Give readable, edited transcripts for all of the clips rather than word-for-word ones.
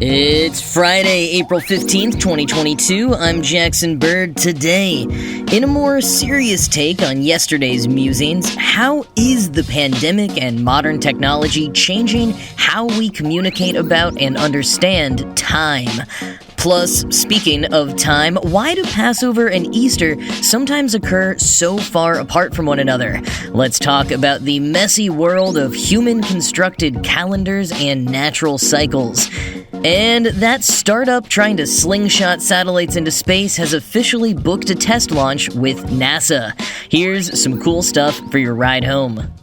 It's Friday, April 15th, 2022. I'm Jackson Bird. Today, in a more serious take on yesterday's musings, how is the pandemic and modern technology changing how we communicate about and understand time? Plus, speaking of time, why do Passover and Easter sometimes occur so far apart from one another? Let's talk about the messy world of human-constructed calendars and natural cycles. And that startup trying to slingshot satellites into space has officially booked a test launch with NASA. Here's some cool stuff for your ride home.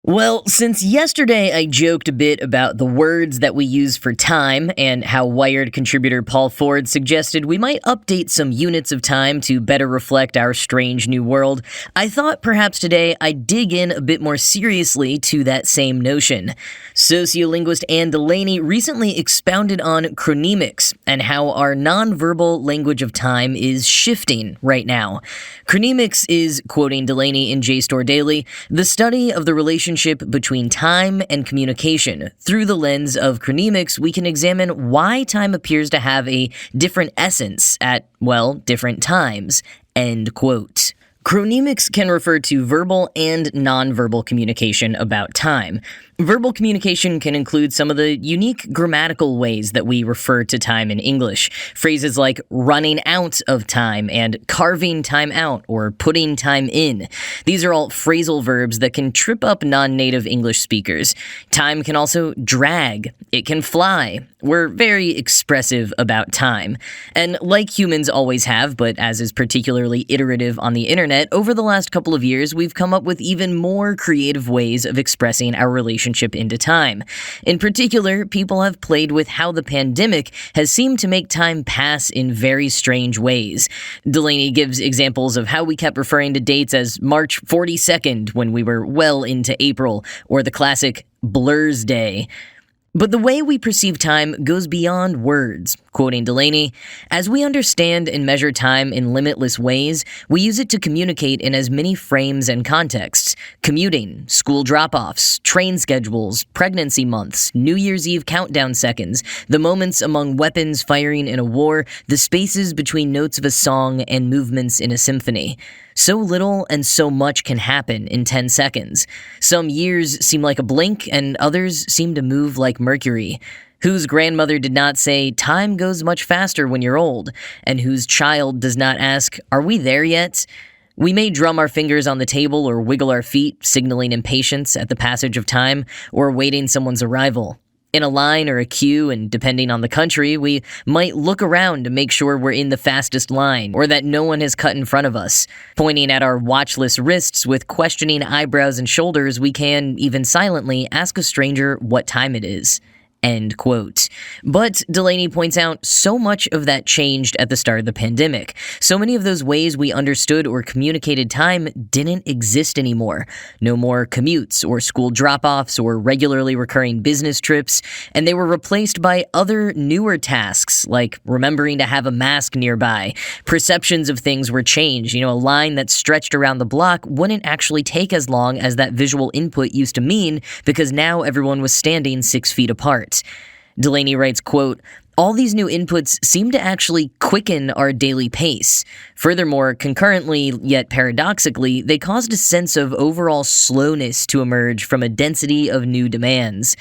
Well, since yesterday I joked a bit about the words that we use for time and how Wired contributor Paul Ford suggested we might update some units of time to better reflect our strange new world, I thought perhaps today I'd dig in a bit more seriously to that same notion. Sociolinguist Anne Delaney recently expounded on chronemics and how our nonverbal language of time is shifting right now. Chronemics is, quoting Delaney in JSTOR Daily, the study of the relationship between time and communication. Through the lens of chronemics, we can examine why time appears to have a different essence at, well, different times. End quote. Chronemics can refer to verbal and nonverbal communication about time. Verbal communication can include some of the unique grammatical ways that we refer to time in English. Phrases like running out of time and carving time out or putting time in. These are all phrasal verbs that can trip up non-native English speakers. Time can also drag. It can fly. We're very expressive about time. And like humans always have, but as is particularly iterative on the internet, over the last couple of years, we've come up with even more creative ways of expressing our relationship into time. In particular, people have played with how the pandemic has seemed to make time pass in very strange ways. Delaney gives examples of how we kept referring to dates as March 42nd when we were well into April, or the classic Blur's Day. But the way we perceive time goes beyond words. Quoting Delaney, as we understand and measure time in limitless ways, we use it to communicate in as many frames and contexts. Commuting, school drop-offs, train schedules, pregnancy months, New Year's Eve countdown seconds, the moments among weapons firing in a war, the spaces between notes of a song and movements in a symphony. So little and so much can happen in 10 seconds. Some years seem like a blink, and others seem to move like mercury. Whose grandmother did not say, time goes much faster when you're old, and whose child does not ask, are we there yet? We may drum our fingers on the table or wiggle our feet, signaling impatience at the passage of time, or awaiting someone's arrival. In a line or a queue, and depending on the country, we might look around to make sure we're in the fastest line, or that no one has cut in front of us. Pointing at our watchless wrists with questioning eyebrows and shoulders, we can, even silently, ask a stranger what time it is. End quote. But, Delaney points out, so much of that changed at the start of the pandemic. So many of those ways we understood or communicated time didn't exist anymore. No more commutes or school drop-offs or regularly recurring business trips, and they were replaced by other newer tasks, like remembering to have a mask nearby. Perceptions of things were changed. A line that stretched around the block wouldn't actually take as long as that visual input used to mean, because now everyone was standing 6 feet apart. Delaney writes, quote, all these new inputs seem to actually quicken our daily pace. Furthermore, concurrently, yet paradoxically, they caused a sense of overall slowness to emerge from a density of new demands.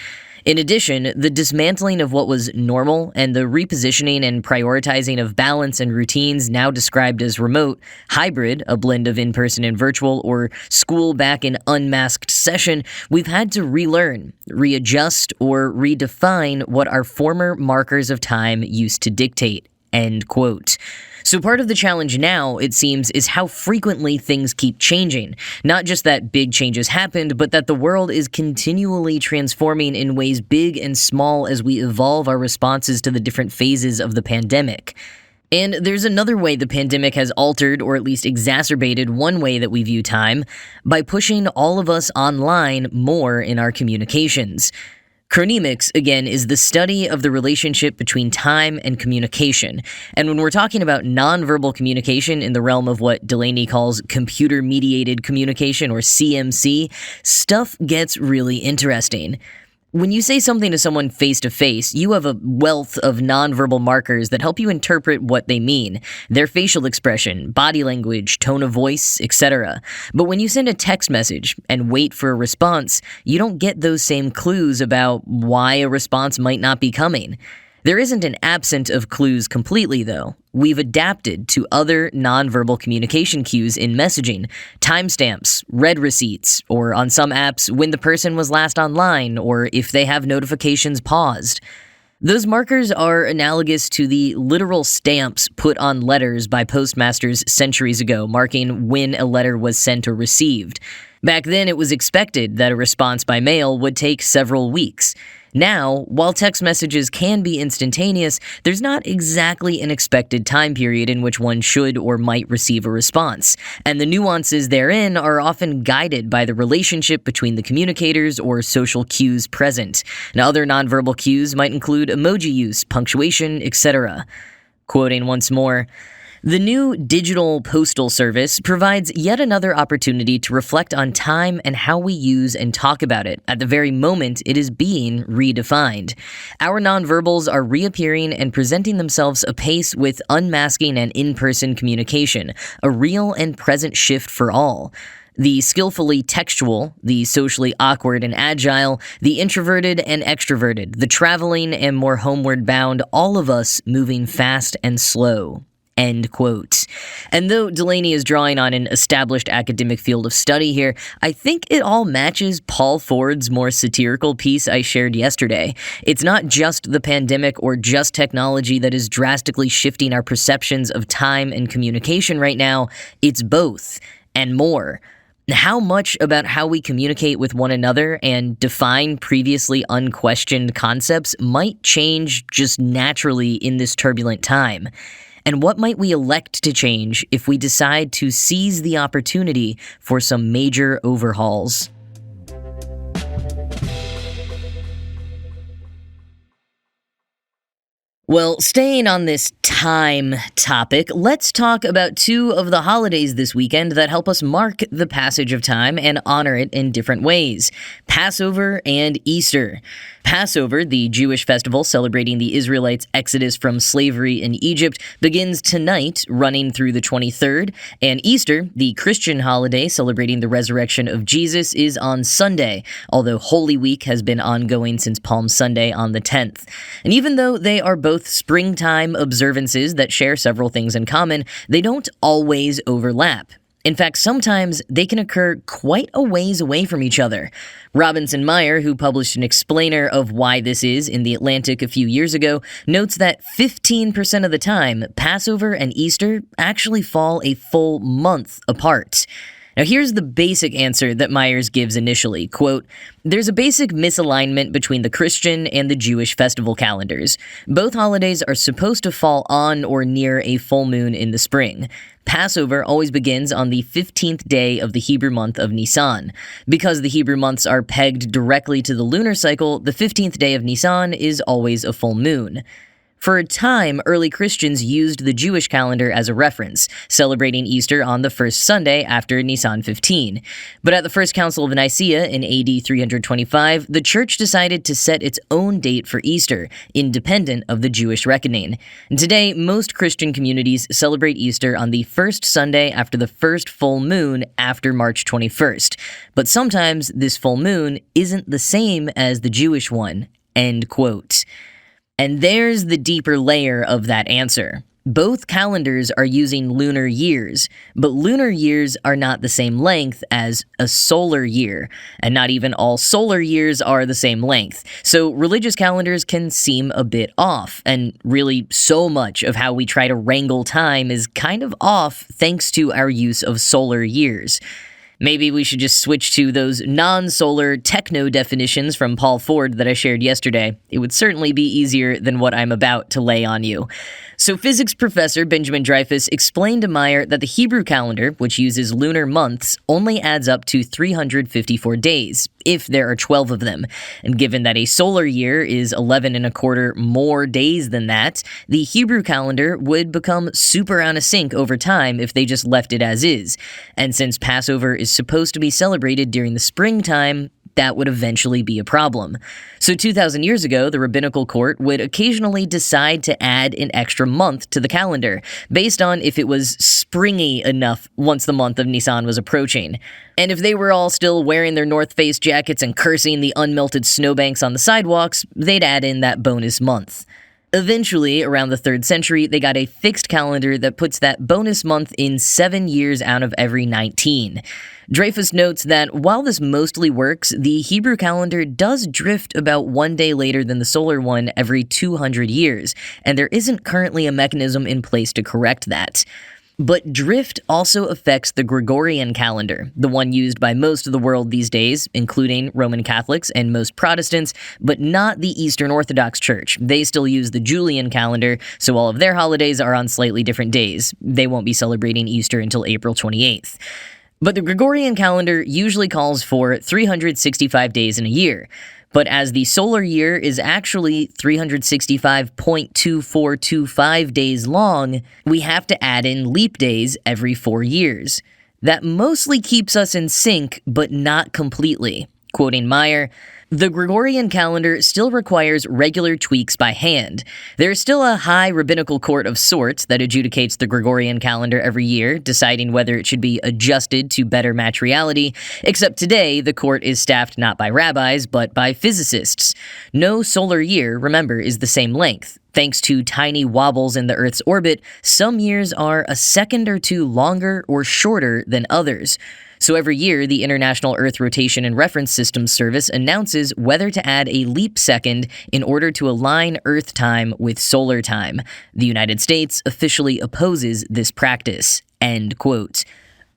In addition, the dismantling of what was normal and the repositioning and prioritizing of balance and routines now described as remote, hybrid, a blend of in-person and virtual, or school back in unmasked session, we've had to relearn, readjust, or redefine what our former markers of time used to dictate. End quote. So part of the challenge now, it seems, is how frequently things keep changing. Not just that big changes happened, but that the world is continually transforming in ways big and small as we evolve our responses to the different phases of the pandemic. And there's another way the pandemic has altered or at least exacerbated one way that we view time, by pushing all of us online more in our communications. Chronemics, again, is the study of the relationship between time and communication. And when we're talking about nonverbal communication in the realm of what Delaney calls computer-mediated communication, or CMC, stuff gets really interesting. When you say something to someone face to face, you have a wealth of nonverbal markers that help you interpret what they mean, their facial expression, body language, tone of voice, etc. But when you send a text message and wait for a response, you don't get those same clues about why a response might not be coming. There isn't an absence of clues completely, though. We've adapted to other nonverbal communication cues in messaging, timestamps, read receipts, or on some apps, when the person was last online, or if they have notifications paused. Those markers are analogous to the literal stamps put on letters by postmasters centuries ago, marking when a letter was sent or received. Back then, it was expected that a response by mail would take several weeks. Now, while text messages can be instantaneous, there's not exactly an expected time period in which one should or might receive a response, and the nuances therein are often guided by the relationship between the communicators or social cues present. Now, other nonverbal cues might include emoji use, punctuation, etc. Quoting once more, "The new digital postal service provides yet another opportunity to reflect on time and how we use and talk about it at the very moment it is being redefined. Our nonverbals are reappearing and presenting themselves apace with unmasking and in-person communication, a real and present shift for all. The skillfully textual, the socially awkward and agile, the introverted and extroverted, the traveling and more homeward bound, all of us moving fast and slow." End quote. And though Delaney is drawing on an established academic field of study here, I think it all matches Paul Ford's more satirical piece I shared yesterday. It's not just the pandemic or just technology that is drastically shifting our perceptions of time and communication right now. It's both and more. How much about how we communicate with one another and define previously unquestioned concepts might change just naturally in this turbulent time? And what might we elect to change if we decide to seize the opportunity for some major overhauls? Well, staying on this time topic, let's talk about two of the holidays this weekend that help us mark the passage of time and honor it in different ways: Passover and Easter. Passover, the Jewish festival celebrating the Israelites' exodus from slavery in Egypt, begins tonight, running through the 23rd, and Easter, the Christian holiday celebrating the resurrection of Jesus, is on Sunday, although Holy Week has been ongoing since Palm Sunday on the 10th. And even though they are both springtime observances that share several things in common, they don't always overlap. In fact, sometimes they can occur quite a ways away from each other. Robinson Meyer, who published an explainer of why this is in The Atlantic a few years ago, notes that 15% of the time, Passover and Easter actually fall a full month apart. Now, here's the basic answer that Myers gives initially. Quote, "There's a basic misalignment between the Christian and the Jewish festival calendars. Both holidays are supposed to fall on or near a full moon in the spring. Passover always begins on the 15th day of the Hebrew month of Nisan. Because the Hebrew months are pegged directly to the lunar cycle, the 15th day of Nisan is always a full moon. For a time, early Christians used the Jewish calendar as a reference, celebrating Easter on the first Sunday after Nisan 15. But at the First Council of Nicaea in AD 325, the Church decided to set its own date for Easter, independent of the Jewish reckoning. And today, most Christian communities celebrate Easter on the first Sunday after the first full moon after March 21st. But sometimes this full moon isn't the same as the Jewish one." End quote. And there's the deeper layer of that answer. Both calendars are using lunar years, but lunar years are not the same length as a solar year, and not even all solar years are the same length. So religious calendars can seem a bit off, and really so much of how we try to wrangle time is kind of off thanks to our use of solar years. Maybe we should just switch to those non-solar techno definitions from Paul Ford that I shared yesterday. It would certainly be easier than what I'm about to lay on you. So physics professor Benjamin Dreyfus explained to Meyer that the Hebrew calendar, which uses lunar months, only adds up to 354 days, if there are 12 of them. And given that a solar year is 11 and a quarter more days than that, the Hebrew calendar would become super out of sync over time if they just left it as is. And since Passover is supposed to be celebrated during the springtime, that would eventually be a problem. So 2,000 years ago, the rabbinical court would occasionally decide to add an extra month to the calendar, based on if it was springy enough once the month of Nisan was approaching. And if they were all still wearing their North Face jackets and cursing the unmelted snowbanks on the sidewalks, they'd add in that bonus month. Eventually, around the 3rd century, they got a fixed calendar that puts that bonus month in 7 years out of every 19. Dreyfus notes that while this mostly works, the Hebrew calendar does drift about 1 day later than the solar one every 200 years, and there isn't currently a mechanism in place to correct that. But drift also affects the Gregorian calendar, the one used by most of the world these days, including Roman Catholics and most Protestants, but not the Eastern Orthodox Church. They still use the Julian calendar, so all of their holidays are on slightly different days. They won't be celebrating Easter until April 28th. But the Gregorian calendar usually calls for 365 days in a year. But as the solar year is actually 365.2425 days long, we have to add in leap days every 4 years. That mostly keeps us in sync, but not completely. Quoting Meyer, "The Gregorian calendar still requires regular tweaks by hand. There is still a high rabbinical court of sorts that adjudicates the Gregorian calendar every year, deciding whether it should be adjusted to better match reality, except today the court is staffed not by rabbis, but by physicists. No solar year, remember, is the same length. Thanks to tiny wobbles in the Earth's orbit, some years are a second or two longer or shorter than others. So every year, the International Earth Rotation and Reference Systems Service announces whether to add a leap second in order to align Earth time with solar time. The United States officially opposes this practice." End quote.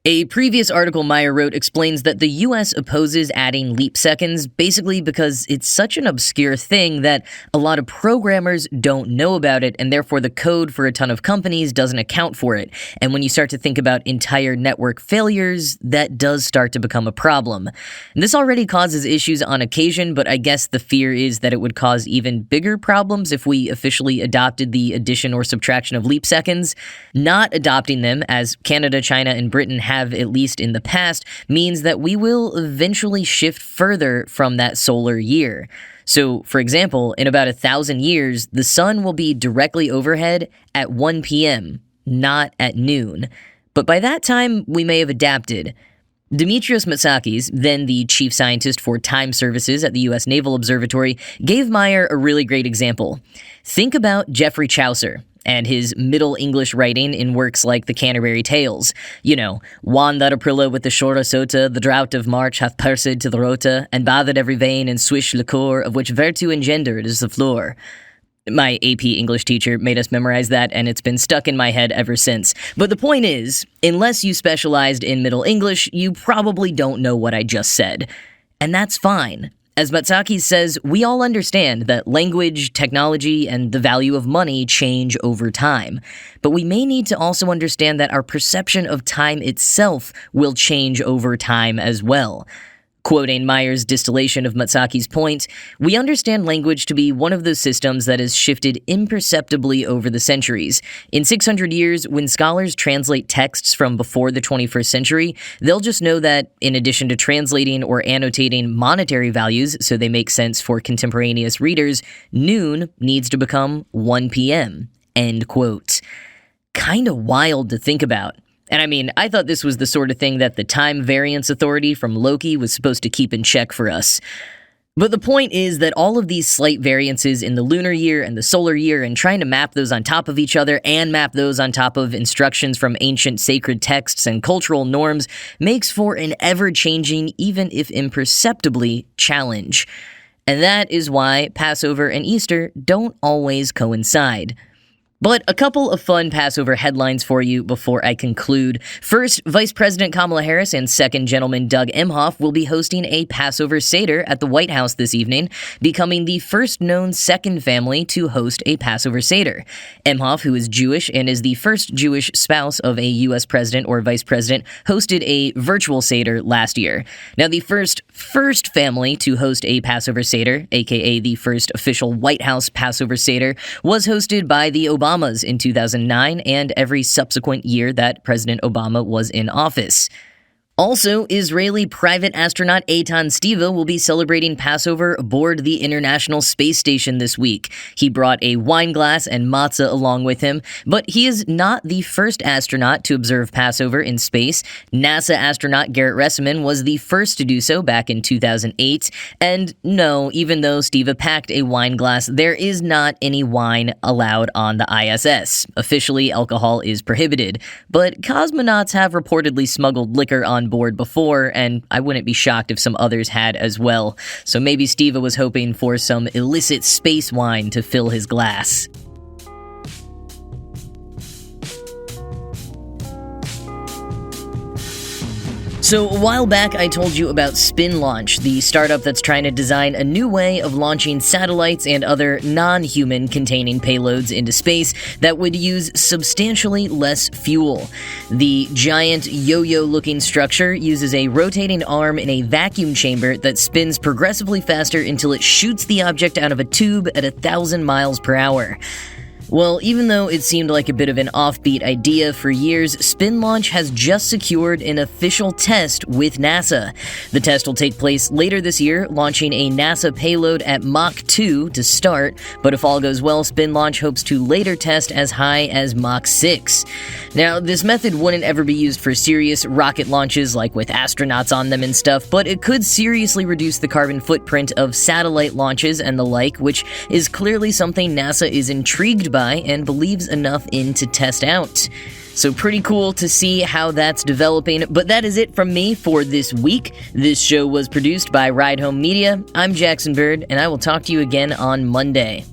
A previous article Meyer wrote explains that the US opposes adding leap seconds basically because it's such an obscure thing that a lot of programmers don't know about it, and therefore the code for a ton of companies doesn't account for it. And when you start to think about entire network failures, that does start to become a problem. And this already causes issues on occasion, but I guess the fear is that it would cause even bigger problems if we officially adopted the addition or subtraction of leap seconds. Not adopting them, as Canada, China, and Britain have at least in the past, means that we will eventually shift further from that solar year. So, for example, in about 1,000 years, the sun will be directly overhead at 1 p.m., not at noon. But by that time, we may have adapted. Dimitrios Matsakis, then the chief scientist for time services at the U.S. Naval Observatory, gave Meyer a really great example. Think about Geoffrey Chaucer and his Middle English writing in works like the Canterbury Tales. You know, "Wan that Aprila with the shora sota, the drought of March hath pursed to the rota, and bathed every vein and swish liquor, of which virtue engendered is the floor." My AP English teacher made us memorize that, and it's been stuck in my head ever since. But the point is, unless you specialized in Middle English, you probably don't know what I just said. And that's fine. As Matsakis says, we all understand that language, technology, and the value of money change over time. But we may need to also understand that our perception of time itself will change over time as well. Quoting Meyer's distillation of Matsakis' point, "We understand language to be one of those systems that has shifted imperceptibly over the centuries. In 600 years, when scholars translate texts from before the 21st century, they'll just know that, in addition to translating or annotating monetary values so they make sense for contemporaneous readers, noon needs to become 1 p.m. End quote. Kinda wild to think about. And I mean, I thought this was the sort of thing that the Time Variance Authority from Loki was supposed to keep in check for us. But the point is that all of these slight variances in the lunar year and the solar year, and trying to map those on top of each other and map those on top of instructions from ancient sacred texts and cultural norms, makes for an ever-changing, even if imperceptibly, challenge. And that is why Passover and Easter don't always coincide. But a couple of fun Passover headlines for you before I conclude. First, Vice President Kamala Harris and Second Gentleman Doug Emhoff will be hosting a Passover Seder at the White House this evening, becoming the first known second family to host a Passover Seder. Emhoff, who is Jewish and is the first Jewish spouse of a U.S. president or vice president, hosted a virtual Seder last year. Now, the first family to host a Passover Seder, aka the first official White House Passover Seder, was hosted by the Obamas in 2009 and every subsequent year that President Obama was in office. Also, Israeli private astronaut Eitan Stiva will be celebrating Passover aboard the International Space Station this week. He brought a wine glass and matzah along with him, but he is not the first astronaut to observe Passover in space. NASA astronaut Garrett Reisman was the first to do so back in 2008. And no, even though Stiva packed a wine glass, there is not any wine allowed on the ISS. Officially, alcohol is prohibited, but cosmonauts have reportedly smuggled liquor on board before, and I wouldn't be shocked if some others had as well. So maybe Stiva was hoping for some illicit space wine to fill his glass. So a while back, I told you about SpinLaunch, the startup that's trying to design a new way of launching satellites and other non-human containing payloads into space that would use substantially less fuel. The giant yo-yo-looking structure uses a rotating arm in a vacuum chamber that spins progressively faster until it shoots the object out of a tube at 1,000 miles per hour. Well, even though it seemed like a bit of an offbeat idea for years, SpinLaunch has just secured an official test with NASA. The test will take place later this year, launching a NASA payload at Mach 2 to start, but if all goes well, SpinLaunch hopes to later test as high as Mach 6. Now, this method wouldn't ever be used for serious rocket launches like with astronauts on them and stuff, but it could seriously reduce the carbon footprint of satellite launches and the like, which is clearly something NASA is intrigued by and believes enough in to test out. So pretty cool to see how that's developing, but that is it from me for this week. This show was produced by Ride Home Media. I'm Jackson Bird, and I will talk to you again on Monday.